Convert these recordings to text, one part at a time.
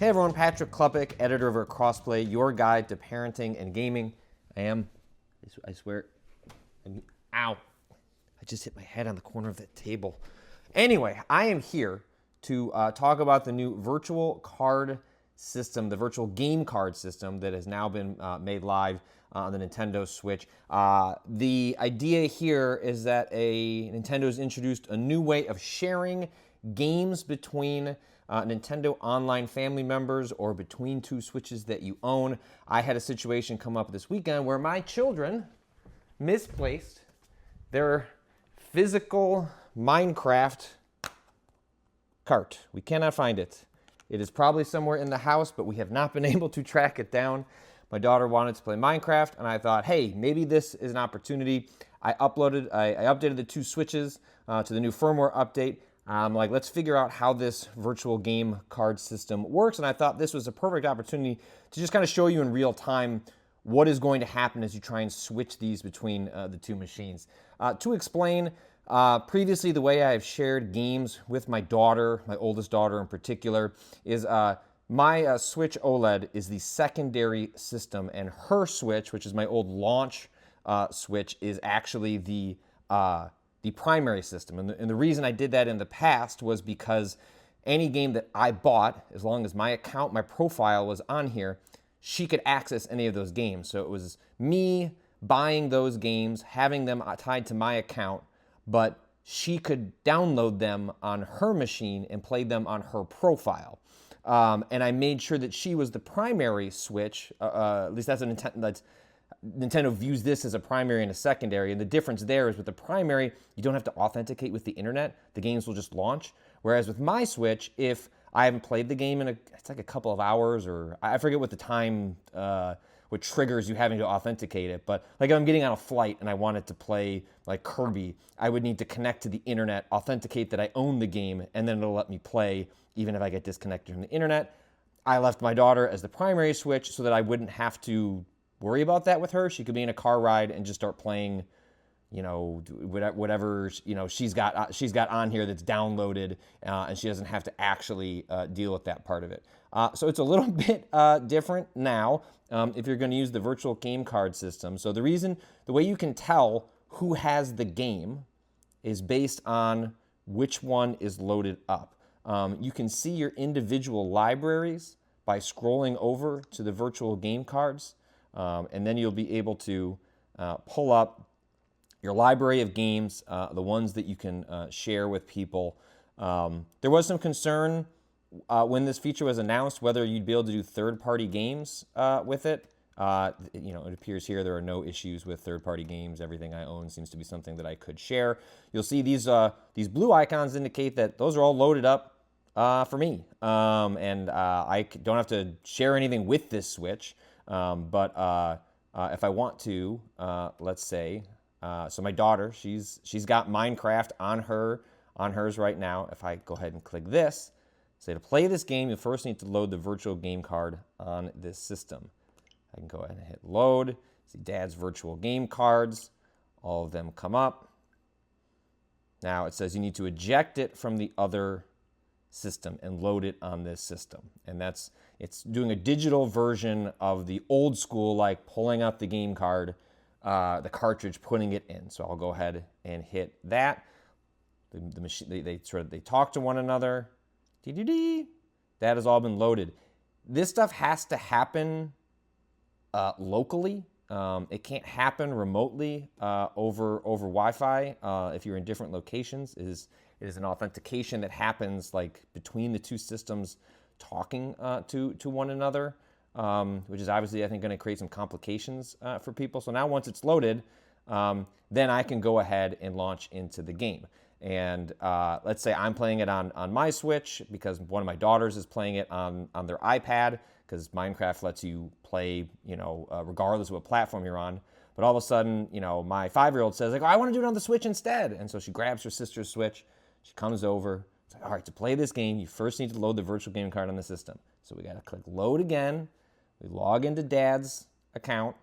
Hey everyone, Patrick Klepek, editor over at Crossplay, your guide to parenting and gaming. I swear, ow, I just hit my head on the corner of that table. Anyway, I am here to talk about the new virtual card system, the virtual game card system that has now been made live on the Nintendo Switch. The idea here is that Nintendo's introduced a new way of sharing games between Nintendo Online family members or between two Switches that you own. I had a situation come up this weekend where my children misplaced their physical Minecraft cart. We cannot find it. It is probably somewhere in the house, but we have not been able to track it down. My daughter wanted to play Minecraft, and I thought, hey, maybe this is an opportunity. I updated the two Switches to the new firmware update. Like, let's figure out how this virtual game card system works. And I thought this was a perfect opportunity to just kind of show you in real time what is going to happen as you try and switch these between the two machines. To explain, previously the way I've shared games with my daughter, my oldest daughter in particular, is my Switch OLED is the secondary system, and her Switch, which is my old launch Switch, is actually the primary system. And the reason I did that in the past was because any game that I bought, as long as my account, my profile was on here, she could access any of those games. So it was me buying those games, having them tied to my account, but she could download them on her machine and play them on her profile. And I made sure that she was the primary Switch, at least that's Nintendo views this as a primary and a secondary, and the difference there is with the primary, you don't have to authenticate with the internet. The games will just launch. Whereas with my Switch, if I haven't played the game in it's like a couple of hours, or I forget what the time, what triggers you having to authenticate it, but like if I'm getting on a flight and I wanted to play like Kirby, I would need to connect to the internet, authenticate that I own the game, and then it'll let me play even if I get disconnected from the internet. I left my daughter as the primary Switch so that I wouldn't have to worry about that with her. She could be in a car ride and just start playing, whatever she's got on here that's downloaded, and she doesn't have to actually deal with that part of it. So it's a little bit different now if you're going to use the virtual game card system. So the way you can tell who has the game is based on which one is loaded up. You can see your individual libraries by scrolling over to the virtual game cards. And then you'll be able to pull up your library of games, the ones that you can share with people. There was some concern when this feature was announced whether you'd be able to do third-party games with it. It appears here there are no issues with third-party games. Everything I own seems to be something that I could share. You'll see these blue icons indicate that those are all loaded up for me, and I don't have to share anything with this Switch. But if I want to, let's say, so my daughter, she's got Minecraft on hers right now. If I go ahead and click this, say to play this game, you first need to load the virtual game card on this system. I can go ahead and hit load. See Dad's virtual game cards. All of them come up. Now it says you need to eject it from the other system and load it on this system. And it's doing a digital version of the old school, like pulling out the game card, the cartridge, putting it in. So I'll go ahead and hit that. The machine, they talk to one another. That has all been loaded. This stuff has to happen locally. It can't happen remotely over Wi-Fi if you're in different locations. It is an authentication that happens like between the two systems talking to one another, which is obviously, I think, going to create some complications for people. So now once it's loaded, then I can go ahead and launch into the game. And let's say I'm playing it on my Switch because one of my daughters is playing it on their iPad, because Minecraft lets you play, regardless of what platform you're on. But all of a sudden, my 5-year-old says, like, oh, I want to do it on the Switch instead. And so she grabs her sister's Switch. She comes over. It's like, all right, to play this game, you first need to load the virtual game card on the system. So we got to click load again. We log into Dad's account.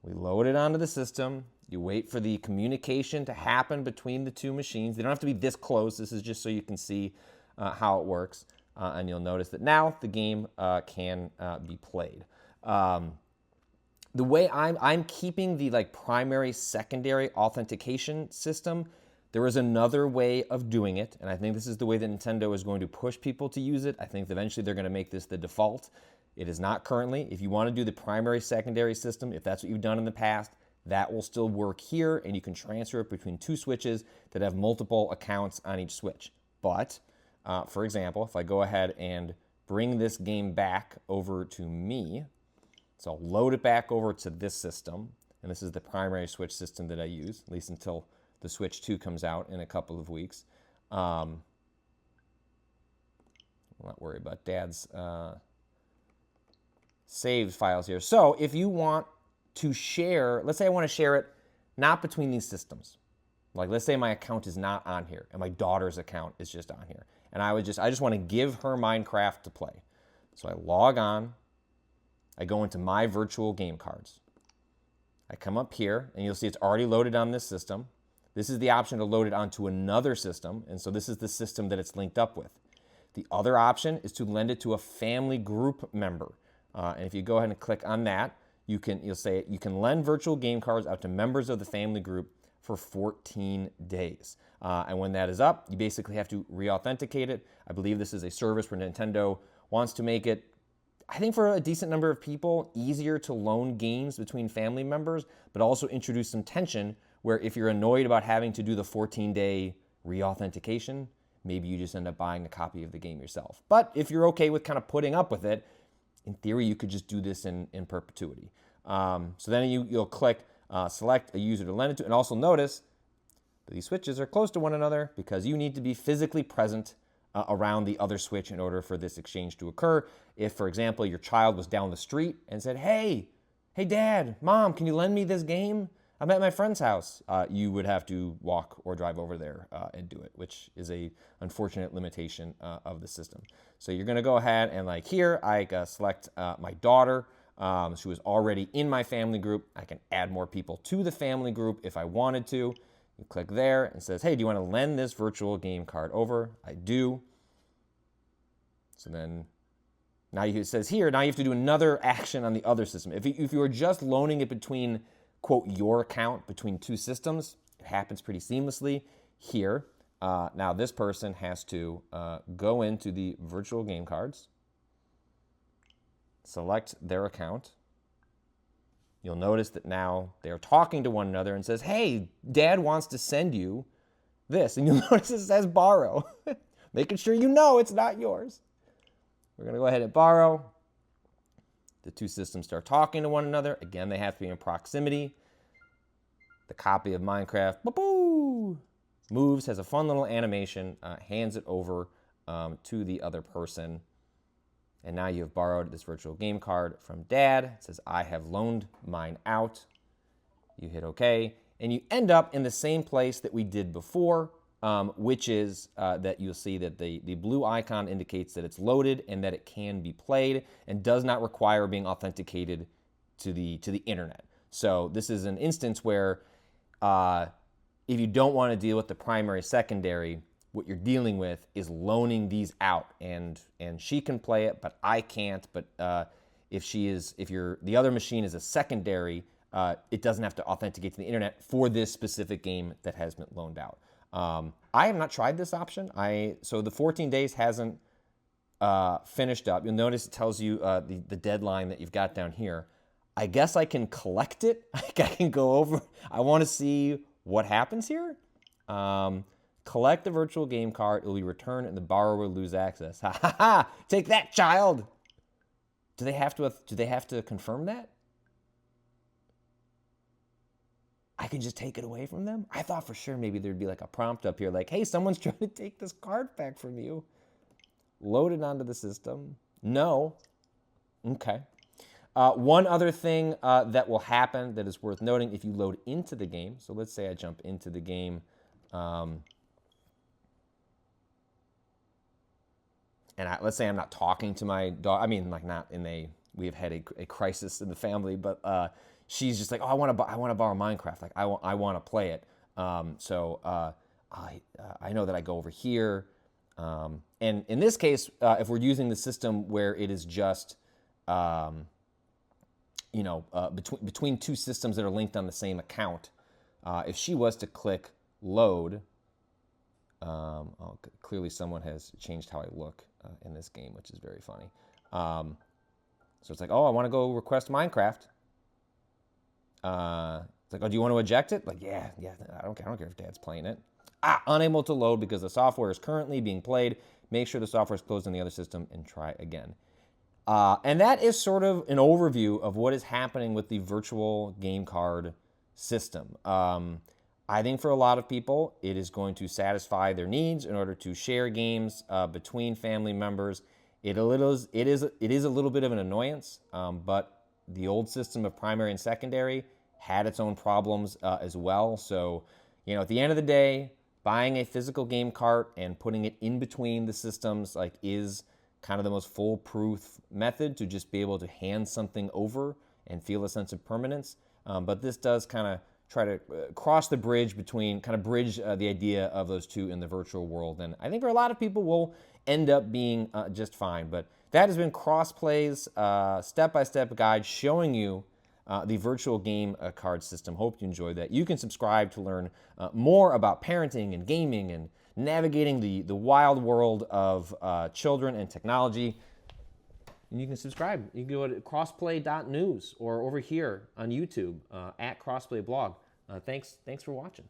We load it onto the system. You wait for the communication to happen between the two machines. They don't have to be this close. This is just so you can see how it works. and you'll notice that now the game can be played. The way I'm keeping the like primary, secondary authentication system. There is another way of doing it, and I think this is the way that Nintendo is going to push people to use it. I think eventually they're going to make this the default. It is not currently. If you want to do the primary, secondary system, if that's what you've done in the past, that will still work here, and you can transfer it between two switches that have multiple accounts on each switch. But, for example, if I go ahead and bring this game back over to me, so I'll load it back over to this system, and this is the primary Switch system that I use, at least until the Switch 2 comes out in a couple of weeks. I'm not worried about Dad's saved files here. So if you want to share, let's say I want to share it not between these systems. Like let's say my account is not on here and my daughter's account is just on here. And I just want to give her Minecraft to play. So I log on, I go into my virtual game cards. I come up here and you'll see it's already loaded on this system. This is the option to load it onto another system, and so this is the system that it's linked up with. The other option is to lend it to a family group member. And if you go ahead and click on that, you'll say you can lend virtual game cards out to members of the family group for 14 days. And when that is up, you basically have to re-authenticate it. I believe this is a service where Nintendo wants to make it, I think for a decent number of people, easier to loan games between family members, but also introduce some tension where if you're annoyed about having to do the 14-day re-authentication, maybe you just end up buying a copy of the game yourself. But if you're okay with kind of putting up with it, in theory, you could just do this in perpetuity. So then you'll click select a user to lend it to, and also notice that these switches are close to one another because you need to be physically present around the other switch in order for this exchange to occur. If, for example, your child was down the street and said, hey, Dad, Mom, can you lend me this game? I'm at my friend's house. You would have to walk or drive over there and do it, which is a unfortunate limitation of the system. So you're going to go ahead and like here, I select my daughter. She was already in my family group. I can add more people to the family group if I wanted to. You click there and it says, hey, do you want to lend this virtual game card over? I do. So then now it says here, now you have to do another action on the other system. If you were just loaning it between, quote, your account between two systems, it happens pretty seamlessly. Here, now this person has to go into the virtual game cards, select their account. You'll notice that now they're talking to one another and says, hey, Dad wants to send you this. And you'll notice it says borrow, making sure you know it's not yours. We're going to go ahead and borrow. The two systems start talking to one another. Again, they have to be in proximity. The copy of Minecraft moves, has a fun little animation, hands it over to the other person. And now you've borrowed this virtual game card from Dad. It says, I have loaned mine out. You hit OK. And you end up in the same place that we did before, which is that you'll see that the blue icon indicates that it's loaded and that it can be played and does not require being authenticated to the internet. So this is an instance where if you don't want to deal with the primary, secondary, what you're dealing with is loaning these out, and she can play it, but I can't. But if the other machine is a secondary, it doesn't have to authenticate to the internet for this specific game that has been loaned out. I have not tried this option. So the 14 days hasn't finished up. You'll notice it tells you the deadline that you've got down here. I guess I can collect it. I can go over. I want to see what happens here. Collect the virtual game card. It will be returned and the borrower will lose access. Ha ha ha! Take that, child! Do they have to confirm that? I can just take it away from them? I thought for sure maybe there'd be like a prompt up here like, hey, someone's trying to take this card back from you. Load it onto the system. No. Okay. One other thing that will happen that is worth noting if you load into the game. So let's say I jump into the game. And let's say I'm not talking to my dog. I mean, like not in we have had a crisis in the family, but she's just like, oh, I want to borrow Minecraft. Like I want to play it. So I know that I go over here. And in this case, if we're using the system where it is just, between two systems that are linked on the same account, if she was to click load, clearly someone has changed how I look in this game, which is very funny. So it's like, oh, I want to go request Minecraft. It's like, oh, do you want to eject it? Like, yeah, I don't care if Dad's playing it. Unable to load because the software is currently being played. Make sure the software is closed on the other system and try again. And that is sort of an overview of what is happening with the virtual game card system. I think for a lot of people, it is going to satisfy their needs in order to share games between family members. It is a little bit of an annoyance, but the old system of primary and secondary had its own problems as well. So, at the end of the day, buying a physical game cart and putting it in between the systems is kind of the most foolproof method to just be able to hand something over and feel a sense of permanence. But this does kind of try to cross the bridge between, kind of bridge the idea of those two in the virtual world. And I think for a lot of people will end up being just fine. But that has been Crossplay's step-by-step guide showing you the virtual game card system. Hope you enjoyed that. You can subscribe to learn more about parenting and gaming and navigating the wild world of children and technology. And you can subscribe. You can go to crossplay.news or over here on YouTube at Crossplay Blog. Thanks for watching.